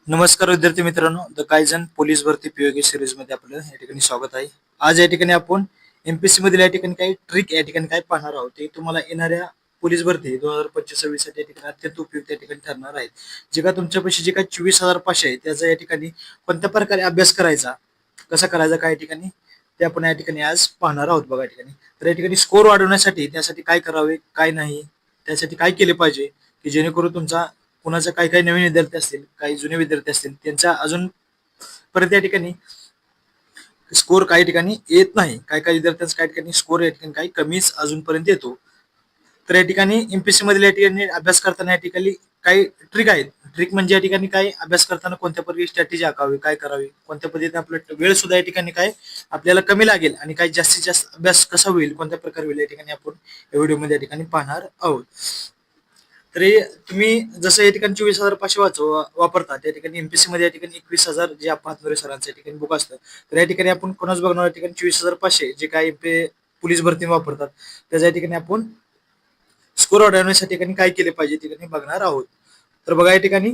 नमस्कार विद्यार्थी मित्रांनो, द कायझन पोलीस भरती पीओके सिरीज मध्ये आपलं या ठिकाणी स्वागत आहे. आज या ठिकाणी आपण एमपीएससी मधील या ठिकाणी काही ट्रिक या ठिकाणी काय पाहणार आहोत ते तुम्हाला येणाऱ्या पोलीस भरती 2025-26 साठी या ठिकाणी अत्यंत उपयुक्त या ठिकाणी ठरणार आहेत. जे का तुमच्यापाशी जे काही 24,500 आहे त्याचा या ठिकाणी कोणत्या प्रकारे अभ्यास करायचा, कसा करायचा काय या ठिकाणी ते आपण या ठिकाणी आज पाहणार आहोत. बघा या ठिकाणी तर या ठिकाणी स्कोर वाढवण्यासाठी त्यासाठी काय करावे काय नाही, त्यासाठी काय केले पाहिजे की जेणेकरून तुमचा कुणाचा काही काही नवीन विद्यार्थी असतील, काही जुने विद्यार्थी असतील, त्यांच्या अजून परत या ठिकाणी स्कोर काही ठिकाणी येत नाही. काही काही विद्यार्थ्यांचा काही ठिकाणी स्कोर या ठिकाणी काही कमीच अजूनपर्यंत येतो. तर या ठिकाणी एमपीएससी मधील या ठिकाणी अभ्यास करताना या ठिकाणी काही ट्रिक आहेत. ट्रिक म्हणजे या ठिकाणी काय अभ्यास करताना कोणत्या प्रकारे स्ट्रॅटेजी आखावी, काय करावी, कोणत्या पद्धतीने आपला वेळ सुद्धा या ठिकाणी काय आपल्याला कमी लागेल आणि काही जास्तीत जास्त अभ्यास कसा होईल, कोणत्या प्रकारे होईल या ठिकाणी आपण या व्हिडिओमध्ये या ठिकाणी पाहणार आहोत. तरी तुम्ही जसं या ठिकाणी 24,500 वापरता त्या ठिकाणी एमपीएससी मध्ये या ठिकाणी 21,000 जे आपण हातनुरे सरांचं या ठिकाणी बुक असतं. तर या ठिकाणी आपण कोणाच बघणार या ठिकाणी 24,500 जे काय पोलीस भरती वापरतात त्याच्या या ठिकाणी आपण स्कोर वाढवण्यासाठी ठिकाणी काय केले पाहिजे ठिकाणी बघणार आहोत. तर बघा या ठिकाणी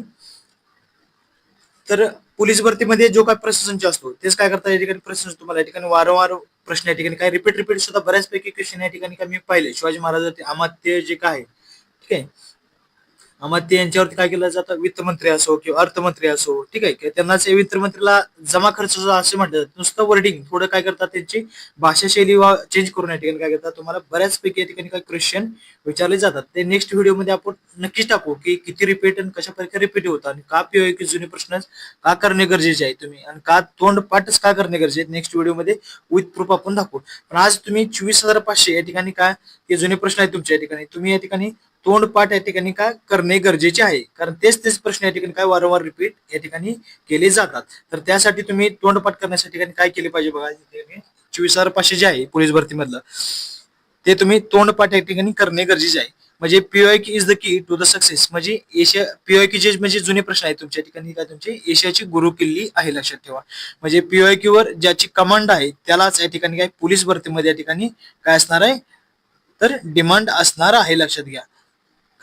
तर पोलीस भरतीमध्ये जो काय प्रश्नसंच असतो तेच काय करता या ठिकाणी प्रश्न तुम्हाला या ठिकाणी वारंवार प्रश्न या ठिकाणी काय रिपीट सुद्धा बऱ्याचपैकी क्वेश्चन या ठिकाणी काय मी पाहिले. शिवाजी महाराज अमात्य जे काय ठीक आहे, अमात्य यांच्यावरती काय केलं जातं, वित्तमंत्री असो किंवा अर्थमंत्री असो, ठीक आहे, किंवा त्यांनाच वित्तमंत्रीला जमा खर्च असे म्हटलं जातं. नुसतं वर्डिंग थोडं काय करतात त्यांची भाषाशैली चेंज करून या ठिकाणी काय करतात तुम्हाला बऱ्याचपैकी या ठिकाणी काय क्वेश्चन विचारले जातात. ते नेक्स्ट व्हिडिओमध्ये आपण नक्कीच टाकू की किती रिपीट आणि कशा प्रकारे रिपीट होतात आणि का पीओ की जुने प्रश्न का करणे गरजेचे आहे तुम्ही आणि का तोंडपाठच का करणे गरजेचे आहे नेक्स्ट व्हिडिओमध्ये विथ प्रूफ आपण दाखवू. पण आज तुम्ही 24,500 या ठिकाणी काय हे जुने प्रश्न आहेत तुमच्या या ठिकाणी तुम्ही या ठिकाणी तोंडपाठ या ठिकाणी काय करणे गरजेचे आहे. कारण तेच प्रश्न या ठिकाणी काय वारंवार रिपीट या ठिकाणी केले जातात. तर त्यासाठी तुम्ही तोंडपाठ करण्यासाठी काय केले पाहिजे बघा, 24,500 जे आहे पोलीस भरती मधलं ते तुम्ही तोंडपाठ या ठिकाणी करणे गरजेचे आहे. म्हणजे POK is the key to the success. म्हणजे एशिया पीओकी जे म्हणजे जुने प्रश्न आहेत तुमच्या ठिकाणी काय तुमची एशियाची गुरु किल्ली आहे, लक्षात ठेवा. म्हणजे पीओकी वर ज्याची कमांड आहे त्यालाच या ठिकाणी काय पोलीस भरतीमध्ये या ठिकाणी काय असणार आहे तर डिमांड असणार आहे, लक्षात घ्या.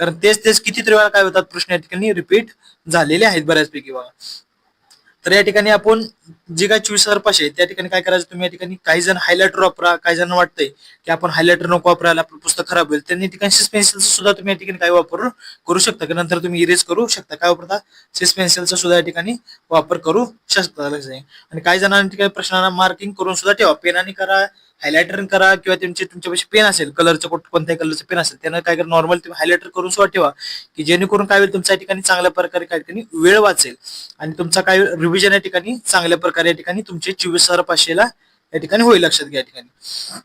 कारण तेच कितीतरी वेळा काय होतात प्रश्न या ठिकाणी रिपीट झालेले आहेत बऱ्याचपैकी बघा. तर या ठिकाणी आपण जे काय 24,500 त्या ठिकाणी काय करायचं तुम्ही या ठिकाणी काही जण हायलायटर वापरा, काही जण वाटतंय की आपण हायलायटर नको वापरायला आपलं पुस्तक खराब होईल त्यांनी ठिकाणी सिस पेन्सिलचं सुद्धा तुम्ही या ठिकाणी काय वापर करू शकता की नंतर तुम्ही इरेज करू शकता. काय वापरता सिस पेन्सिलचा सुद्धा या ठिकाणी वापर करू शकता. आणि काही जणांनी ठिकाणी प्रश्नांना मार्किंग करून सुद्धा ठेवा, पेनाने करा, हायलायटर करा किंवा तुमच्यापाशी पेन असेल कलरचं कोणत्याही कलरचं पेन असेल त्यांना काय करा नॉर्मल तुम्ही हायलायटर करून सुद्धा ठेवा की जेणेकरून काय होईल तुमच्या या ठिकाणी चांगल्या प्रकारे काय ठिकाणी वेळ वाचेल आणि तुमचा काय रिव्हिजन या ठिकाणी चांगल्या प्रकारे या ठिकाणी तुमचे 24,500 ला या ठिकाणी होईल, लक्षात घ्या. या ठिकाणी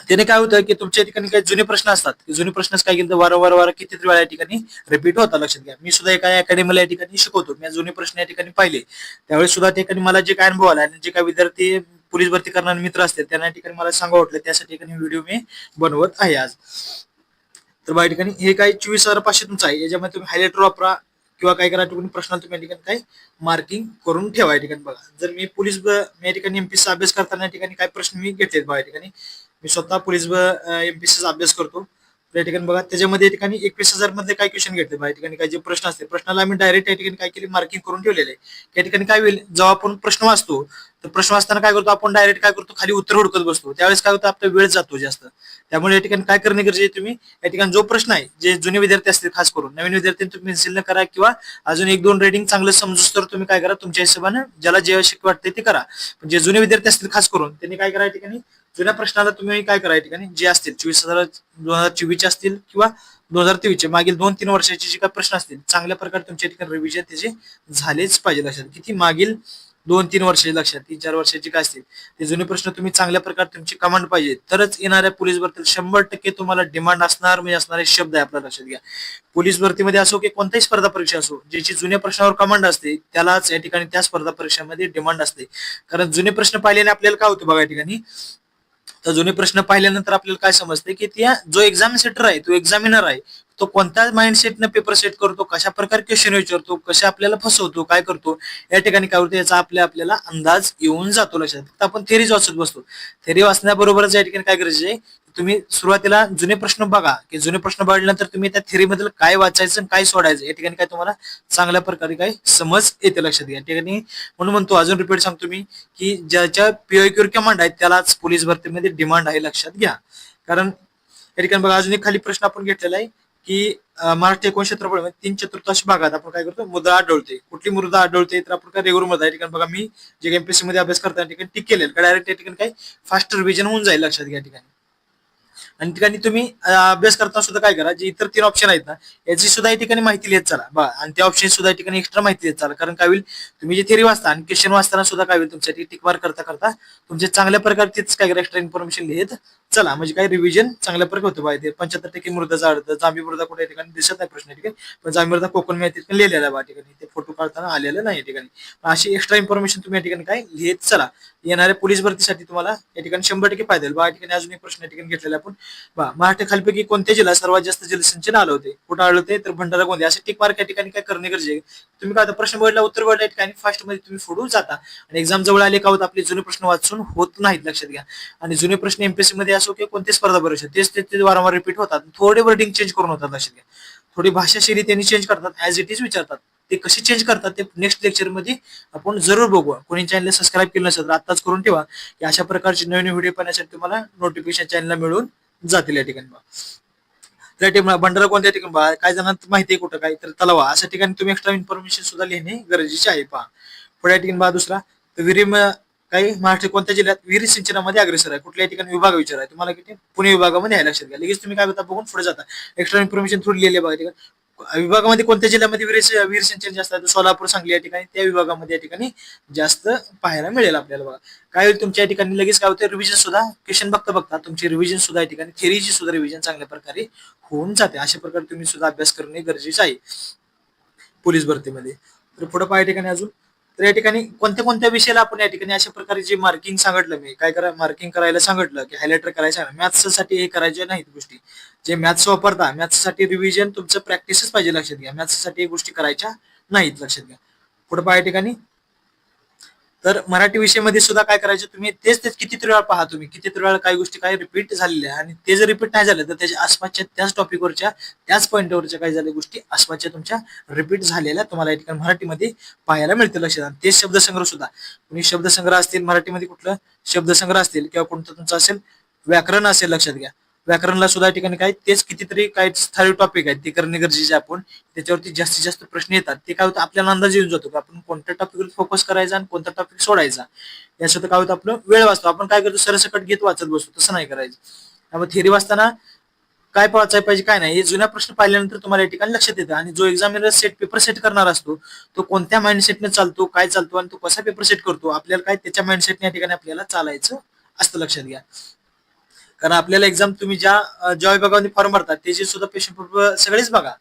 त्याने काय होतं की तुमच्या ठिकाणी काही जुने प्रश्न असतात, जुने प्रश्न काय केलं वारंवार कितीतरी वेळा या ठिकाणी रिपीट होतात, लक्षात घ्या. मी सुद्धा एका अकॅडमीला या ठिकाणी शिकवतो, मी जुने प्रश्न या ठिकाणी पाहिले त्यावेळेस सुद्धा ठिकाणी मला जे काय अनुभव आला आणि जे काय विद्यार्थी पोलीस भरती करणारे मित्र असतील त्यांना या ठिकाणी मला सांगा वाटलं त्यासाठी ठिकाणी व्हिडिओ मी बनवत आहे आज. तर या ठिकाणी हे काही 24,500 तुमचं आहे, याच्यामध्ये तुम्ही हायलायटर वापरा किंवा काय करा तुम्ही प्रश्न तुम्ही या ठिकाणी काय मार्किंग करून ठेवा. या ठिकाणी बघा जर मी या ठिकाणी एमपीएससी अभ्यास करताना या ठिकाणी काय प्रश्न मी घेतलेत बघा. या ठिकाणी मी स्वतः एमपीएससीचा अभ्यास करतो. या ठिकाणी बघा त्याच्यामध्ये या ठिकाणी 21,000 मध्ये काय क्वेश्चन घेतले या ठिकाणी काय जे प्रश्न असते प्रश्नाला आम्ही डायरेक्ट या ठिकाणी काय केले मार्किंग करून ठेवलेले आहे. या ठिकाणी काय होईल जेव्हा आपण प्रश्न वाचतो तर प्रश्न वाचताना काय करतो आपण डायरेक्ट काय करतो खाली उत्तर हुडकत बसतो, त्यावेळेस काय होतं आपला वेळ जातो जास्त. त्यामुळे या ठिकाणी काय करणे गरजेचे आहे तुम्ही या ठिकाणी जो प्रश्न आहे जे जुने विद्यार्थी असतील खास करून नवीन विद्यार्थी तुम्ही पेन्सिलने करा किंवा अजून 1-2 रेडिंग चांगलं समजूस तर तुम्ही काय करा तुमच्या हिशोबाने ज्याला जे आवश्यक वाटते ते करा. पण जे जुने विद्यार्थी असतील खास करून त्यांनी काय करा या ठिकाणी जुन्या प्रश्नाला तुम्ही काय करा या ठिकाणी जे असतील 2024 असतील किंवा 2023 मागील 2-3 वर्षाचे जे काही प्रश्न असतील चांगल्या प्रकारे तुमच्या ठिकाणी रिव्हिजन त्याचे झालेच पाहिजे. लक्षात किती मागील 2-3 वर्षाचे लक्षात 3-4 वर्षाचे काय असतील ते जुने प्रश्न तुम्ही चांगल्या प्रकारे तुमची कमांड पाहिजे तरच येणाऱ्या पोलीस भरतीला 100% तुम्हाला डिमांड असणार. म्हणजे असणारे शब्द आहे आपल्या लक्षात घ्या. पोलीस भरतीमध्ये असो की कोणत्याही स्पर्धा परीक्षा असो ज्याची जुन्या प्रश्नावर कमांड असते त्यालाच या ठिकाणी त्या स्पर्धा परीक्षामध्ये डिमांड असते. कारण जुने प्रश्न पाहिल्याने आपल्याला काय होतं बघा या ठिकाणी तर जुने प्रश्न पाहिल्यानंतर आपल्याला काय समजते की त्या जो एक्झाम सेटर आहे तो एक्झामिनर आहे तो कोणत्या माइंडसेटने पेपर सेट करतो, कशा प्रकारे क्वेश्चन विचारतो, कशा आपल्याला फसवतो, काय करतो या ठिकाणी काय होतं याचा आपल्याला अंदाज येऊन जातो. लक्षात फक्त आपण थेरीज वाचत बसतो. थेरी वाचण्याबरोबरच या ठिकाणी काय गरजेचं आहे तुम्ही सुरुवातीला जुने प्रश्न बघा, की जुने प्रश्न बघितल्यानंतर तुम्ही त्या थेअरी मधील काय वाचायचं आणि काय सोडायचं या ठिकाणी काय तुम्हाला चांगल्या प्रकारे काय समज येते लक्षात घ्या. या ठिकाणी म्हणून म्हणतो, अजून रिपीट सांगतो मी, की ज्याच्या पीओक्यूर कमांड आहेत त्यालाच पोलीस भरतीमध्ये डिमांड आहे, लक्षात घ्या. कारण या ठिकाणी बघा, अजून एक खाली प्रश्न आपण घेतलेला आहे, की महाराष्ट्र एकूण क्षेत्रफळामध्ये 3/4 भागात आपण काय करतो, मृदा आढळते. कुठली मृदा आढळते, तर आपण काय रेगुलर मृदा. या ठिकाणी बघा, मी जे एमपीएससी मध्ये अभ्यास करता ठिकाणी टिक केलेलं, डायरेक्ट या ठिकाणी काय फास्ट रिव्हिजन होऊन जाईल, लक्षात घ्या. ठिकाणी आणि ठिकाणी तुम्ही अभ्यास करताना सुद्धा काय करा, जे इतर 3 ऑप्शन आहेत ना, याची सुद्धा या ठिकाणी माहिती लिहित चला बा, आणि त्या ऑप्शन सुद्धा या ठिकाणी एक्स्ट्रा माहिती लिहित चला. कारण काय होईल, तुम्ही जे थेरी वाचता आणि क्वेश्चन वाचताना सुद्धा काय होईल, तुमच्यासाठी टिक मार्क करता करता तुमचे चांगल्या प्रकारे तेच काय करा, एक्स्ट्रा इन्फॉर्मेशन लिहित चला. म्हणजे काय रिव्हिजन चांगल्या प्रकारे होतं पाहिजे. 75% मृदाचं आढळतं. जांभी मृदा कुठे या ठिकाणी दिसत नाही प्रश्न ठिकाणी, पण जांभी मृदा कोकण मध्ये ठिकाणी लिहिलेला आहे बा ठिकाणी, ते फोटो काढताना आलेलं नाही या ठिकाणी. अशी एक्स्ट्रा इन्फॉर्मेशन तुम्ही या ठिकाणी काय लिहित चला. येणाऱ्या पोलीस भरतीसाठी तुम्हाला या ठिकाणी 100% फायदा होईल बा. या ठिकाणी अजून एक प्रश्न या ठिकाणी घेतलेला आपण बा, महाराष्ट्र खालीपैकी कोणत्या जिल्ह्यात सर्वात जास्त जलसिंचन आलं होते, कुठं आलं होते, तर भंडारा गोंदिया. असे टिक मार्क या ठिकाणी काय करणे गरजेचे आहे. तुम्ही काय प्रश्न बघितला, उत्तर बघितलं, ठिकाणी फास्ट मध्ये तुम्ही फोडून जाता आणि एक्झाम जवळ आले का होत, आपले जुने प्रश्न वाचून होत नाहीत, लक्षात घ्या. आणि जुने प्रश्न एमपीएससी मध्ये असो किंवा कोणत्या स्पर्धा परीक्षा, तेच वारंवार रिपीट होतात. थोडे वर्डिंग चेंज करून होतात, लक्षात घ्या. थोडी भाषा शैली त्यांनी चेंज करतात, ऍज इट इज विचारतात. ते कशी चेंज करतात ते नेक्स्ट लेक्चर मध्ये आपण जरूर बघू. कोणी चॅनल सबस्क्राईब केलं नसेल तर आत्ताच करून ठेवा, की अशा प्रकारचे नवीन व्हिडिओ पाहण्यासाठी तुम्हाला नोटिफिकेशन चॅनलला मिळून जातील या ठिकाणी. त्या ठिकाणी भंडारा कोणत्या ठिकाणी, काय जणांना माहिती आहे कुठं काय, तर तलावा अशा ठिकाणी तुम्ही एक्स्ट्रा इन्फॉर्मेशन सुद्धा लिहिणे गरजेचे आहे. पहा पुढे ठिकाणी बघा दुसरा, तर विहिरी काही महाराष्ट्र कोणत्या जिल्ह्यात विहिरी सिंचनामध्ये अग्रेसर आहे, कुठल्या ठिकाणी विभाग विचार आहे तुम्हाला, किती पुणे विभागामध्ये आहे, लक्षात घ्या. लगेच तुम्ही काय होता बघून पुढे जाता, एक्स्ट्रा इन्फॉर्मेशन थोडी लिहिली बघा. ठिकाणी विभागामध्ये कोणत्या जिल्ह्यामध्ये विहीर सिंचन जास्त आहे, सोलापूर सांगली या ठिकाणी, त्या विभागामध्ये या ठिकाणी जास्त पाहायला मिळेल आपल्याला. बघा काय होईल तुमच्या या ठिकाणी, लगेच काय होतं, रिव्हिजन सुद्धा क्वेश्चन बघता बघता तुमची रिव्हिजन सुद्धा या ठिकाणी थेरीची सुद्धा रिव्हिजन चांगल्या प्रकारे होऊन जाते. अशा प्रकारे तुम्ही सुद्धा अभ्यास करणे गरजेचे आहे पोलीस भरतीमध्ये. तर पुढे पाय ठिकाणी अजून, तर या ठिकाणी कोणत्या कोणत्या विषयाला आपण या ठिकाणी अशा प्रकारे जे मार्किंग सांगितलं, मी काय करा मार्किंग करायला सांगितलं, की हायलायटर करायचं. मॅथ्ससाठी हे करायचे नाहीत गोष्टी, जे मॅथ्स वापरता मॅथ्ससाठी रिव्हिजन तुमचं प्रॅक्टिसच पाहिजे, लक्षात घ्या. मॅथ्ससाठी गोष्टी करायच्या नाहीत, लक्षात घ्या. पुढे पाय ठिकाणी, तर मराठी विषयामध्ये सुद्धा काय करायचं, तुम्ही तेच कितीतरी वेळा पहा, तुम्ही कितीतरी वेळा काही गोष्टी काय रिपीट झालेल्या आहे, आणि ते जर रिपीट नाही झालं तर त्याच्या आसपासच्या त्याच टॉपिकवरच्या त्याच पॉईंटवरच्या काही झाल्या गोष्टी आसपासच्या तुमच्या रिपीट झालेल्या तुम्हाला या ठिकाणी मराठीमध्ये पाहायला मिळतील, लक्षात. तेच शब्दसंग्रह सुद्धा, तुम्ही शब्दसंग्रह असतील मराठीमध्ये, कुठलं शब्दसंग्रह असतील किंवा कोणतं तुमचं असेल व्याकरण असेल, लक्षात घ्या. व्याकरणला सुद्धा या ठिकाणी काय तेच कितीतरी काय ठराविक टॉपिक आहेत, ते करणे गरजेचे. आपण त्याच्यावरती जास्तीत जास्त प्रश्न येतात, ते काय होतं आपल्याला अंदाज येऊन जातो की आपण कोणत्या टॉपिकवर फोकस करायचा आणि कोणता टॉपिक सोडायचा. यासाठी काय होतं, आपलं वेळ वाचतो. आपण काय करतो, सरसकट घेत वाचत बसतो, तसं नाही करायचं. त्यामुळे थेरी वाचताना काय वाचायला पाहिजे काय नाही, हे जुन्या प्रश्न पाहिल्यानंतर तुम्हाला या ठिकाणी लक्षात येतं. आणि जो एक्झामिनर पेपर सेट करणार असतो, तो कोणत्या माइंडसेटने चालतो, काय चालतो आणि तो कसा पेपर सेट करतो, आपल्याला काय त्याच्या माइंडसेटने या ठिकाणी आपल्याला चालायचं असतं, लक्षात घ्या. कारण आपल्याला एक्झाम तुम्ही ज्या विभागामध्ये फॉर्म भरतात त्याची सुद्धा क्वेश्चन पेपर सगळेच बघा,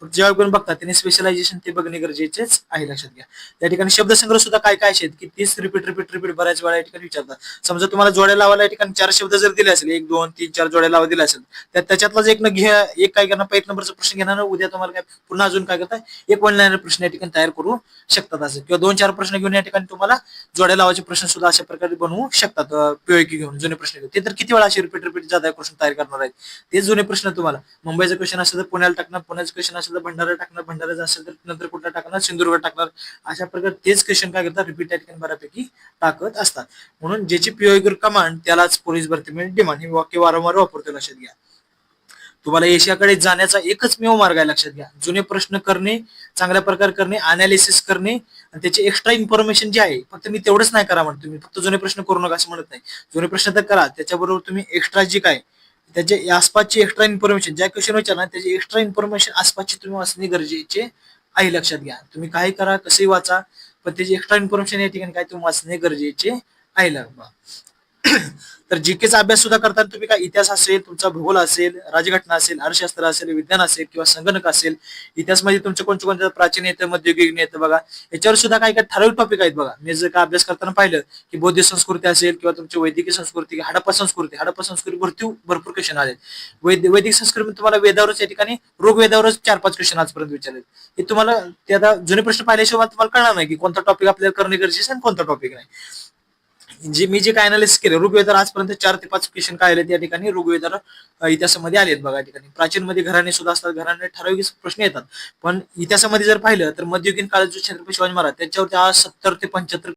ज्या विभागाने बघतात त्यांनी स्पेशलायझेशन ते बघणे गरजेचेच आहे, लक्षात घ्या. त्या ठिकाणी शब्दसंग्रह सुद्धा काय काय आहेत, की तीच रिपीट बऱ्याच वेळा या ठिकाणी विचारतात. समजा तुम्हाला जोड्या लावायला या ठिकाणी 4 शब्द जर दिले असेल, 1 2 3 4 जोड्या लावा दिले असेल, तर त्याच्यातलाच एक काय करणार, 1 नंबरचा प्रश्न घेणार, उद्या तुम्हाला काय पुन्हा अजून काय करताय, एक वन लाईनर प्रश्न या ठिकाणी तयार करू शकतात असं, किंवा 2-4 प्रश्न घेऊन या ठिकाणी तुम्हाला जोड्या लावायचे प्रश्न सुद्धा अशा प्रकारे बनवू शकतात. पीओक्यू घेऊन जुने प्रश्न घेऊन, ते तर किती वेळा असे रिपीट जादा क्वेश्चन तयार करणार आहेत. तेच जुने प्रश्न तुम्हाला मुंबईचा क्वेश्चन असेल तर पुण्याला टाकणार, पुण्याचं क्वेश्चन असेल तर भंडारा टाकणार, भंडारा असेल तर नंतर कुठला टाकणार, सिंधुदुर्ग टाकणार. अशा प्रकारे तेच क्वेश्चन काय करतात, रिपीट या ठिकाणी बऱ्यापैकी टाकत असतात. म्हणून ज्याची पीओक्यू कमांड त्यालाच पोलीस भरतीमध्ये डिमांड, हे वाक्य वारंवार वापरतो, लक्षात घ्या. तुम्हाला एशियाकडे जाण्याचा एकच मेव मार्ग आहे, लक्षात घ्या. जुने प्रश्न करणे, चांगल्या प्रकारे करणे, अनालिसिस करणे, आणि त्याचे एक्स्ट्रा इन्फॉर्मेशन जे आहे, फक्त मी तेवढंच नाही करा म्हणतो, तुम्ही फक्त जुने प्रश्न करू नका असं म्हणत नाही. जुने प्रश्न तर करा, त्याच्याबरोबर तुम्ही एक्स्ट्रा जी काय त्याचे आसपासची एक्स्ट्रा इन्फॉर्मेशन, ज्या क्वेश्चन विचारणार त्याची एक्स्ट्रा इन्फॉर्मेशन आसपासची तुम्ही वाचणे गरजेचे आहे, लक्षात घ्या. तुम्ही काही करा, कसंही वाचा, पण त्याची एक्स्ट्रा इन्फॉर्मेशन या ठिकाणी काय तुम्ही वाचणे गरजेचे आहे. तर जीकेचा अभ्यास सुद्धा करताना तुम्ही काय इतिहास असेल, तुमचा भूगोल असेल, राजघटना असेल, अर्थशास्त्र असेल, विज्ञान असेल किंवा संगणक असेल, इतिहासमध्ये तुमचे कोणते प्राचीन येतं, मध्ययुगीन येतं बघा. याच्यावर सुद्धा काही काही ठराविक टॉपिक आहेत बघा. मी जर का अभ्यास करताना पाहिलं की बौद्ध संस्कृती असेल किंवा तुमची वैदिक संस्कृती, हडप्पा संस्कृती भरपूर क्वेश्चन आले. वैदिक संस्कृती तुम्हाला वेदावरच या ठिकाणी ऋग्वेदावरच 4-5 क्वेश्चन आजपर्यंत विचारले. हे तुम्हाला ते आता जुने प्रश्न पाहिल्याशिवाय तुम्हाला कळणार नाही की कोणता टॉपिक आपल्याला करणे गरजेचं आणि कोणता टॉपिक नाही. मी जे काय अनालिसिस केलं, ऋग्वेदात आजपर्यंत 4 ते 5 क्वेश्चन काय आले त्या ठिकाणी ऋग्वेदात इतिहासामध्ये आलेत बघा. या ठिकाणी प्राचीनमध्ये घराणे सुद्धा असतात, घराणे ठराविक प्रश्न येतात. पण इतिहासामध्ये जर पाहिलं तर मध्ययुगीन काळात जो छत्रपती शिवाजी महाराज त्यांच्यावरती आज 70 ते 75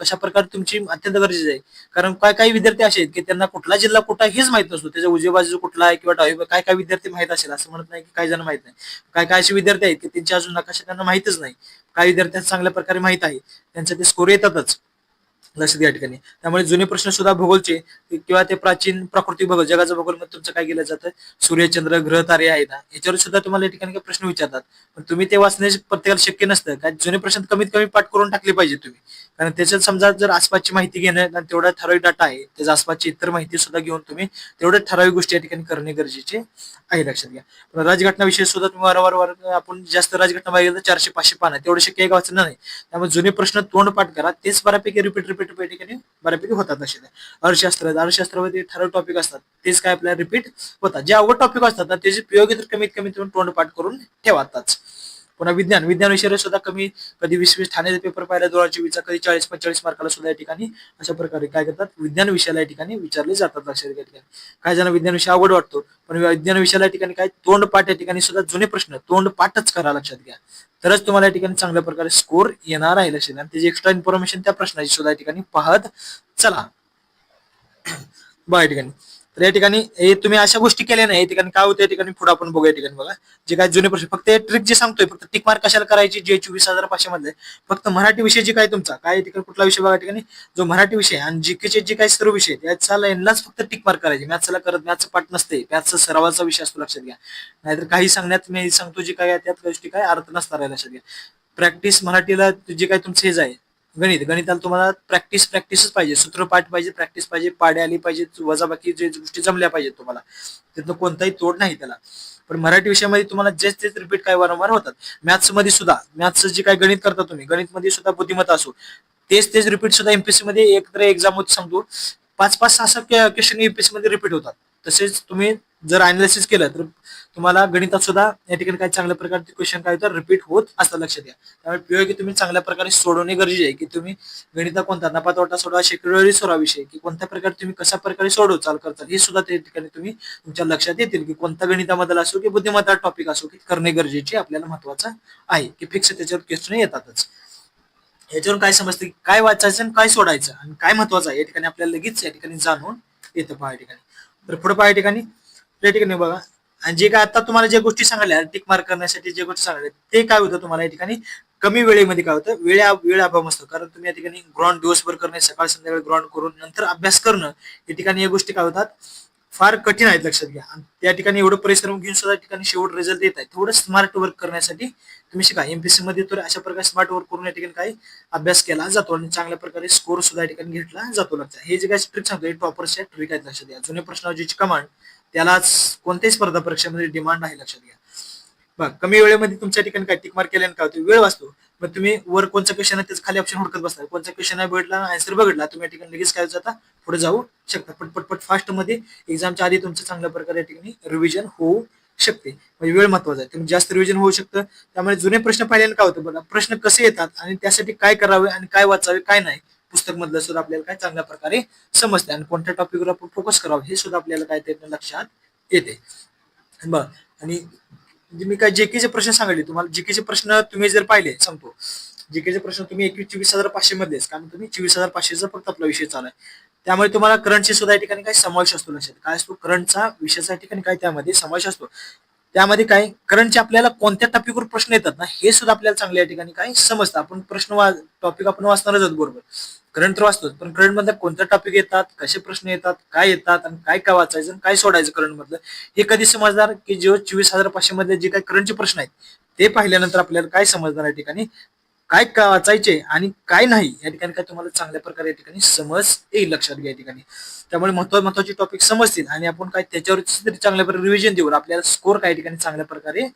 कशा प्रकारे तुमची अत्यंत गरजेचं आहे. कारण काय काही विद्यार्थी असे आहेत की त्यांना कुठला जिल्हा कुठला हेच माहित नसतो, त्याच्या उजव्या बाजू कुठला आहे किंवा डावी काय काय विद्यार्थी माहित असेल असं म्हणत नाही की काही जण माहित नाही. काय काय असे विद्यार्थी आहेत की त्यांच्या अजून नकाशा त्यांना माहितच नाही. काही विद्यार्थ्यांना चांगल्या प्रकारे माहित आहे, त्यांचे ते स्कोर येतातच लक्षात या ठिकाणी. त्यामुळे जुने प्रश्न सुद्धा भूगोलचे किंवा ते प्राचीन प्राकृतिक भूगोल जगाचं भूगोल मध्ये तुमचं काय केलं जातं, सूर्य चंद्र ग्रह तारे आहेत ना याच्यावर सुद्धा तुम्हाला या ठिकाणी काही प्रश्न विचारतात. पण तुम्ही ते वाचणे प्रत्येकाला शक्य नसतं. काय जुने प्रश्न कमीत कमी पाठ करून टाकले पाहिजे तुम्ही. कारण त्याच्यात समजा जर आसपासची माहिती घेणं आणि तेवढा ठराविक डाटा आहे, त्याच्या आसपासची इतर माहिती सुद्धा घेऊन तुम्ही तेवढ्या ठराविक गोष्टी या ठिकाणी करणे गरजेचे आहे लक्षात घ्या. पण राजघटनाविषयी सुद्धा तुम्ही वारंवार आपण जास्त राजघटना बघितलं तर 400-500 पानं तेवढे शक्य आहे का वाचणं नाही. त्यामुळे जुने प्रश्न तोंड पाठ करा, तेच बऱ्यापैकी रिपीट रिपीट रिपीट ठिकाणी बऱ्यापैकी होतात असे. अर्थशास्त्रामध्ये ठराविक टॉपिक असतात, तेच काय आपल्याला रिपीट होतात. जे अवघड टॉपिक असतात ना त्याची प्रयोगी तर कमीत कमी तुम्ही तोंड पाठ करून ठेवाताच. पुन्हा विज्ञान विषयाला सुद्धा कमी, कधी 20-20 ठाण्याचा पेपर पाहिला 2024चा, कधी 40-45 मार्काला सुद्धा या ठिकाणी अशा प्रकारे काय करतात विज्ञान विषयाला या ठिकाणी विचारले जातात लक्षात घ्या ठिकाणी. काही जण विज्ञान विषय अवघड वाटतो, पण विज्ञान विषयाला या ठिकाणी काय तोंड पाठ या ठिकाणी सुद्धा जुने प्रश्न तोंड पाठच करा लक्षात घ्या. तरच तुम्हाला या ठिकाणी चांगल्या प्रकारे स्कोर येणार आहे लक्षात घ्या. आणि त्याची एक्स्ट्रा इन्फॉर्मेशन त्या प्रश्नाची सुद्धा या ठिकाणी पाहत चला. बघा या ठिकाणी, तर या ठिकाणी हे तुम्ही अशा गोष्टी केल्या नाही, या ठिकाणी काय होतं या ठिकाणी पुढे आपण बघूया. या ठिकाणी बघा जे काय जुने प्रश्न, फक्त ट्रिक जे सांगतोय फक्त टिक मार्क कशाला करायची, जे 24,500 मधले फक्त मराठी विषय जे काय तुमचा काय ठिकाणी कुठला विषय बघा ठिकाणी जो मराठी विषय आणि जीकेचे जे काही सर्व विषय याचा यांनाच फक्त टिक मार्क करायचे. मॅथ्सला करत मॅथ्सचं पाठ नसते, मॅथ्सचा सरावाचा विषय असतो लक्षात घ्या. नाहीतर काही सांगण्यात मी सांगतो जे काय त्यात गोष्टी काय अर्थ नसणार आहे लक्षात घ्या. प्रॅक्टिस मराठीला जे काय तुमचं हेच आहे गणिताला तुम्हाला प्रॅक्टिसच पाहिजे, सूत्रपाठ पाहिजे, प्रॅक्टिस पाहिजे, पाडे आली पाहिजे, वजाबाकी जे गोष्टी जमल्या पाहिजेत तुम्हाला, त्यातनं कोणताही तोड नाही त्याला. पण मराठी विषयामध्ये तुम्हाला तेच रिपीट काय वारंवार होतात. मॅथ्स मध्ये सुद्धा मॅथ्स जे काय गणित करता तुम्ही, गणित मध्ये सुद्धा बुद्धिमत्ता असो, तेच रिपीट सुद्धा एमपीएससी मध्ये एक एक्झाम होती सांगतो 5-5-6 क्वेश्चन एमपीएससी मध्ये रिपीट होतात. तसेच तुम्ही जर अनालिसिस केलं तर तुम्हाला गणितात सुद्धा या ठिकाणी काय चांगल्या प्रकारचे क्वेश्चन काय तर रिपीट होत असतात लक्षात घ्या. त्यामुळे पीओ तुम्ही चांगल्या प्रकारे सोडवणे गरजेचे आहे की तुम्ही गणिता कोणता नफा तोटा सोडवा, शेकडोळी सोडवा विषय की कोणत्या प्रकारे तुम्ही कशा प्रकारे सोडव चाल करताल हे सुद्धा त्या ठिकाणी तुम्ही तुमच्या लक्षात येतील की कोणता गणितामधला असो की बुद्धिमत्ता टॉपिक असो की करणे गरजेचे आपल्याला महत्वाचं आहे की फिक्स त्याच्यावर क्वेश्चन येतातच. याच्यावरून काय समजतं की काय वाचायचं आणि काय सोडायचं आणि काय महत्वाचं आहे या ठिकाणी आपल्याला लगेच या ठिकाणी जाणून येतं पहा या ठिकाणी. तर पुढे पहा या ठिकाणी या ठिकाणी बघा, आणि जे काय आता तुम्हाला ज्या गोष्टी सांगल्या टिक मार्क करण्यासाठी जे गोष्टी सांगल्या ते काय होतं तुम्हाला या ठिकाणी कमी वेळेमध्ये काय होतं वेळ अभाव असतो. कारण तुम्ही या ठिकाणी ग्राउंड दिवसभर करणे, सकाळ संध्याकाळी ग्राउंड करून नंतर अभ्यास करणं या ठिकाणी या गोष्टी काय होतात फार कठीण आहेत लक्षात घ्या. आणि त्या ठिकाणी एवढं परिश्रम घेऊन सुद्धा ठिकाणी शेवट रिझल्ट येत आहे. थोडं स्मार्ट वर्क करण्यासाठी तुम्ही शिका. एमपीएससी मध्ये तर अशा प्रकारे स्मार्ट वर्क करून या ठिकाणी काही अभ्यास केला जातो आणि चांगल्या प्रकारे स्कोर सुद्धा या ठिकाणी घेतला जातो लक्षात. हे जे काही ट्रिक सांगतो टॉपर्सच्या ट्रिक आहेत लक्षात घ्या. जुने प्रश्नावलीची कमांड त्यालाच कोणत्याही स्पर्धा परीक्षेमध्ये डिमांड आहे लक्षात घ्या. बघ कमी वेळेमध्ये तुमच्या ठिकाणी काय टिक मार्क केल्याने काय होतं वेळ वाचतो. मग तुम्ही वर कोणचा क्वेश्चन आहे त्याच खाली ऑप्शन हुडकत बसणार, कोणचा क्वेश्चन आहे भेटला आन्सर बघितला तुम्ही या ठिकाणी लगेच काय जाता पुढे जाऊ शकता. पटपट फास्ट मध्ये एक्झामच्या आधी तुमचं चांगल्या प्रकारे या ठिकाणी रिव्हिजन होऊ शकते. म्हणजे वेळ महत्वाचा आहे, तुम्ही जास्त रिव्हिजन होऊ शकतं. त्यामुळे जुने प्रश्न पाहिल्याने काय होतं बघा प्रश्न कसे येतात आणि त्यासाठी काय करावे आणि काय वाचावे काय नाही पुस्तक मधलं सुद्धा आपल्याला काय चांगल्या प्रकारे समजते आणि कोणत्या टॉपिकवर आपण फोकस करावं हे सुद्धा आपल्याला काय ते लक्षात येते. बर आणि मी काय जेकेचे प्रश्न सांगितले तुम्हाला. जीकेचे प्रश्न तुम्ही जर पाहिले सांगतो, जीकेचे प्रश्न तुम्ही 24,500 मध्येच, कारण तुम्ही 24,500चा फक्त आपला विषय चालू आहे. त्यामुळे तुम्हाला करंटचे सुद्धा या ठिकाणी काय समावेश असतो लक्षात. काय असतो करंटचा विषयाचा ठिकाणी काय त्यामध्ये समावेश असतो. त्यामध्ये काय करंटचे आपल्याला कोणत्या टॉपिकवर प्रश्न येतात ना हे सुद्धा आपल्याला चांगल्या या ठिकाणी काय समजतं. आपण टॉपिक आपण वाचणारच आहोत बरोबर, करंट तर वाचतोच, पण करंट मधले कोणते टॉपिक येतात, कसे प्रश्न येतात, काय येतात आणि काय काय वाचायचं आणि काय सोडायचं करंट मधलं हे कधी समजणार की जेव्हा 24,500 मध्ये जे काही करंटचे प्रश्न आहेत ते पाहिल्यानंतर आपल्याला काय समजणार या ठिकाणी काय काय वाचायचे आणि काय नाही या ठिकाणी काय तुम्हाला चांगल्या प्रकारे या ठिकाणी समज येईल, लक्षात घ्या या ठिकाणी. त्यामुळे महत्वाचे टॉपिक समजतील आणि आपण काय त्याच्यावर तरी चांगल्या प्रकारे रिव्हिजन देऊन आपल्याला स्कोर काही ठिकाणी चांगल्या प्रकारे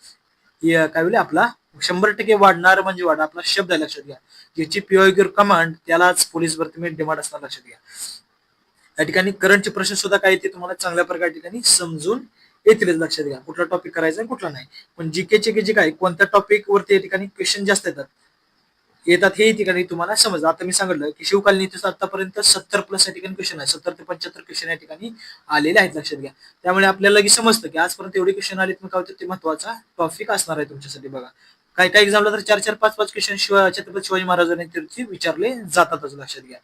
काय होईल आपला 100% वाढणार म्हणजे वाढ आपला शब्द आहे, लक्षात घ्या. ज्याची पीओक्यूर कमांड त्यालाच पोलीस भरती मध्ये डिमांड असणार, लक्षात घ्या. या ठिकाणी करंटचे प्रश्न सुद्धा काय ते तुम्हाला चांगल्या प्रकारे ठिकाणी समजून येतीलच, लक्षात घ्या. कुठला टॉपिक करायचा कुठला नाही, पण जीकेचे जे काय कोणत्या टॉपिक वरती या ठिकाणी क्वेश्चन जास्त येतात हे ठिकाणी तुम्हाला समज. आता मी सांगितलं की शिवकालीन इतिहास आतापर्यंत 70+ या ठिकाणी क्वेश्चन आहे, 70 ते 75 क्वेश्चन या ठिकाणी आलेले आहेत, लक्षात घ्या. त्यामुळे आपल्याला लगेच समजतं की आजपर्यंत एवढे क्वेश्चन आले मग काय होतं ते महत्वाचा टॉपिक असणार आहे तुमच्यासाठी. बघा काही काही एक्झामला तर 4-4, 5-5 क्वेश्चन छत्रपती शिवाजी महाराजांनी विचारले जातातच, लक्षात घ्या.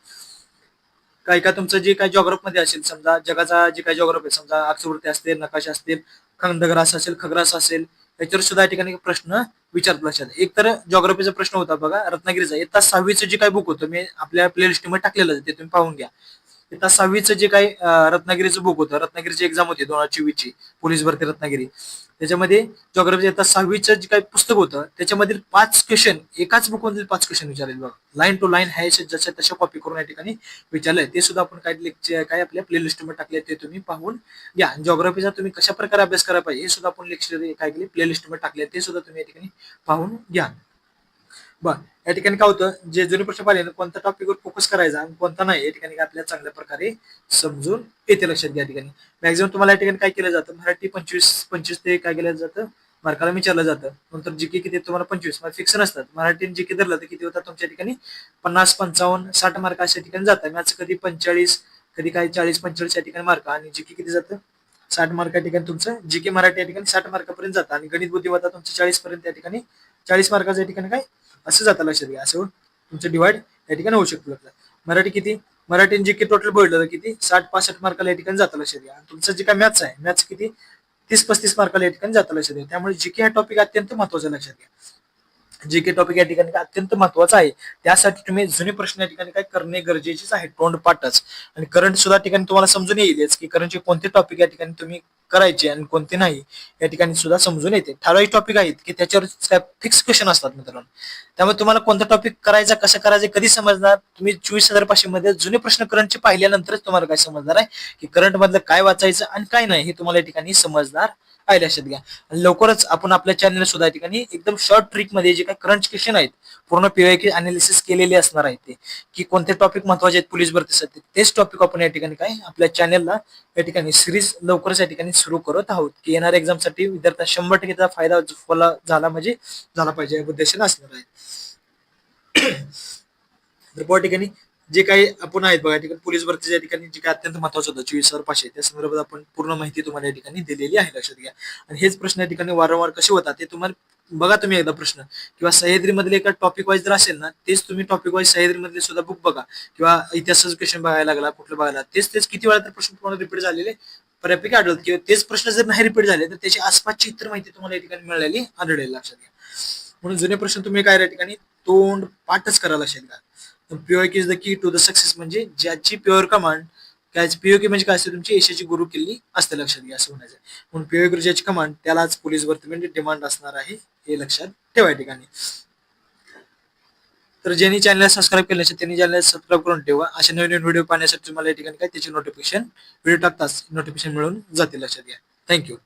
काय का तुमचं जे काही जॉग्राफ मध्ये असेल, समजा जगाचा जे काही जॉग्राफी समजा अक्षरवृत्ती असतील, नकाशा असतील, खंडग्रास असेल, खग्रास असेल, याच्यावर सुद्धा या ठिकाणी प्रश्न विचारत, लक्षात. एक तर जॉग्राफीचा प्रश्न होता बघा रत्नागिरीचा, इयत्ता 6वीचं जे काही बुक होतं मी आपल्या प्लेलिस्ट मध्ये टाकलेलं ते तुम्ही पाहून घ्या. इयत्ता 6वीचं जे काही रत्नागिरीचं बुक होतं, रत्नागिरीची एक्झाम होती 2024ची पोलीस भरती रत्नागिरी, त्याच्यामध्ये जॉग्राफी इयत्ता 6वीचं जे काही पुस्तक होतं त्याच्यामधील 5 क्वेश्चन एकाच बुक मधील 5 क्वेश्चन विचारले बघा, लाईन टू लाईन आहे जशा तशा कॉपी करून या ठिकाणी विचारलंय. ते सुद्धा आपण काही लेक्चर काय आपल्या प्लेलिस्ट मध्ये टाकले ते तुम्ही पाहून घ्या. जॉग्राफीचा तुम्ही कशा प्रकारे अभ्यास करायला पाहिजे हे सुद्धा आपण लेक्चर काय केले प्लेलिस्ट मध्ये टाकले ते सुद्धा तुम्ही या ठिकाणी पाहून घ्या. बरं या ठिकाणी काय होतं जे जुने प्रश्न पाहिले कोणत्या टॉपिकवर फोकस करायचा आणि कोणता नाही या ठिकाणी आपल्याला चांगल्या प्रकारे समजून येते, लक्षात घ्या. या ठिकाणी मॅक्झिमम तुम्हाला या ठिकाणी काय केलं जातं, मराठी 25 ते काय केलं जातं मार्काला विचारलं जातं. नंतर जीके किती तुम्हाला 25 फिक्स नसतात. मराठी जीके धरलं तर किती होतात तुमच्या ठिकाणी 50, 55, 60 मार्क अशा ठिकाणी जातात. मॅथ्स कधी 45, कधी काही 40, 45 या ठिकाणी मार्क आणि जीके किती जातं 60 मार्क या ठिकाणी तुमचं जीके मराठी या ठिकाणी 60 मार्कापर्यंत जातं आणि गणित बुद्धिमत्ता तुमचं 40 पर्यंत या ठिकाणी 40 मार्काच्या या ठिकाणी काय असं जातं, लक्षात घ्या. असं तुमचं डिवाइड या ठिकाणी होऊ शकतं. मराठी किती मराठी जीके टोटल बोललं तर किती 60-65 मार्काला या ठिकाणी जातं, लक्षात घ्या. तुमचं जे काय मॅथ्स आहे मॅथ्स किती 30-35 मार्काला या ठिकाणी जातं, लक्षात घ्या. त्यामुळे जीके हा टॉपिक अत्यंत महत्वाचा, लक्षात घ्या. जीके टॉपिक या ठिकाणी अत्यंत महत्वाचा आहे. त्यासाठी तुम्ही जुने प्रश्न या ठिकाणी काय करणे गरजेचेच आहे, तोंडपाठच. आणि करंट सुद्धा ठिकाणी तुम्हाला समजून येईलच की करंटचे कोणते टॉपिक या ठिकाणी तुम्ही करायचे आणि कोणते नाही या ठिकाणी सुद्धा समजून येते. ठराविक टॉपिक आहेत की त्याच्यावर काय फिक्स क्वेश्चन असतात मित्रांनो. त्यामुळे तुम्हाला कोणता टॉपिक करायचा कसं करायचं कधी समजणार, तुम्ही 24,500 मध्ये जुने प्रश्न करंटचे पाहिल्यानंतरच तुम्हाला काय समजणार आहे की करंट मधलं काय वाचायचं आणि काय नाही हे तुम्हाला या ठिकाणी समजणार आहे, लक्षात घ्या. लवकरच आपण आपल्या चॅनल सुद्धा या ठिकाणी एकदम शॉर्ट ट्रिक मध्ये जे काही करंट क्वेश्चन आहेत पूर्ण पीवायक्यू अनालिसिस केलेले असणार आहेत ते की कोणते टॉपिक महत्वाचे आहेत पोलीस भरतीसाठी, तेच टॉपिक आपण या ठिकाणी काय आपल्या चॅनलला या ठिकाणी सिरीज लवकरच या ठिकाणी सुरू करत आहोत की येणाऱ्या एक्झाम साठी विद्यार्थ्यांना 100% त्याचा फायदा झाला म्हणजे झाला पाहिजे या उद्देशाने असणार आहे. तर त्या ठिकाणी जे काही आपण आहेत बघा ठिकाणी पोलीस भरतीच्या ठिकाणी जे काही अत्यंत महत्वाचं होतं 24,500 त्या संदर्भात आपण पूर्ण माहिती तुम्हाला या ठिकाणी दिलेली आहे, लक्षात घ्या. आणि हेच प्रश्न या ठिकाणी वारंवार कसे होतात ते तुम्हाला बघा तुम्ही एकदा प्रश्न किंवा सह्याद्री मधले एका टॉपिक वाईज जर असेल ना तेच तुम्ही टॉपिक वाईज सह्याद्री मधले सुद्धा बुक बघा किंवा इतिहासाचं क्वेश्चन बघायला लागला कुठलं बघायला तेच किती वेळा तर प्रश्न तुम्हाला रिपीट झालेले बऱ्यापैकी आढळत किंवा तेच प्रश्न जर नाही रिपीट झाले तर त्याची आसपासची इतर माहिती तुम्हाला या ठिकाणी मिळालेली आढळेल, लक्षात घ्या. म्हणून जुने प्रश्न तुम्ही काय या ठिकाणी तोंड पाठच करायला शिका. POK is the key to the success म्हणजे ज्याची प्युअर कमांड काय पीओके म्हणजे काय असते तुमची यशाची गुरु किल्ली असते, लक्षात घ्या. असं म्हणायचं म्हणून पीओके ज्याची कमांड त्यालाच पोलीस भरती म्हणजे डिमांड असणार आहे हे लक्षात ठेवा या ठिकाणी. तर ज्यांनी चॅनल सबस्क्राईब केले असेल त्यांनी चॅनल सबस्क्राईब करून ठेवा. अशा नवीन व्हिडिओ पाहण्यासाठी तुम्हाला या ठिकाणी काय त्याची नोटिफिकेशन व्हिडिओ टाकताच नोटिफिकेशन मिळून जातील, लक्षात घ्या. थँक्यू.